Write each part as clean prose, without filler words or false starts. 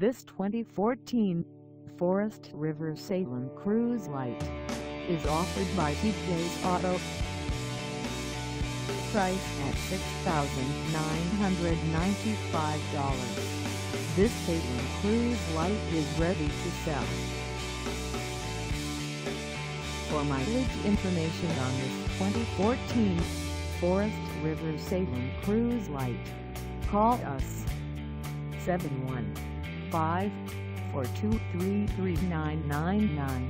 This 2014 Forest River Salem Cruise Lite is offered by TJ's Auto. Price at $6,995. This Salem Cruise Lite is ready to sell. For mileage information on this 2014 Forest River Salem Cruise Lite, call us 715-423-3999.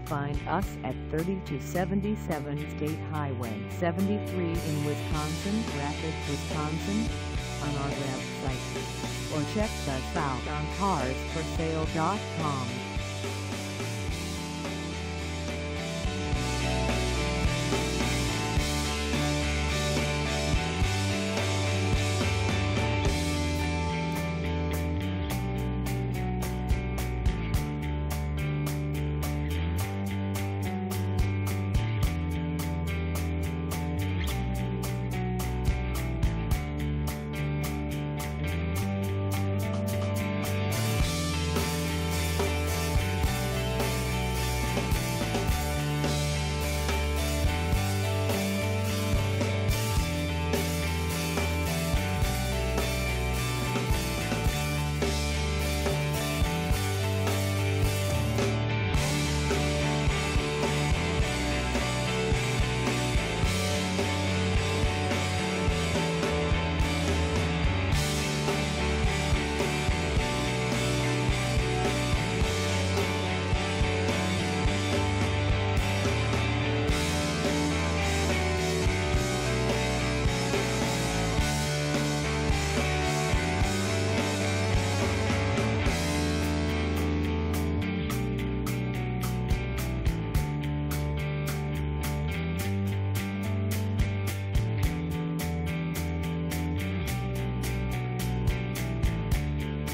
Find us at 3277 State Highway 73 in Wisconsin, Rapids, Wisconsin, on our website, or check us out on carsforsale.com.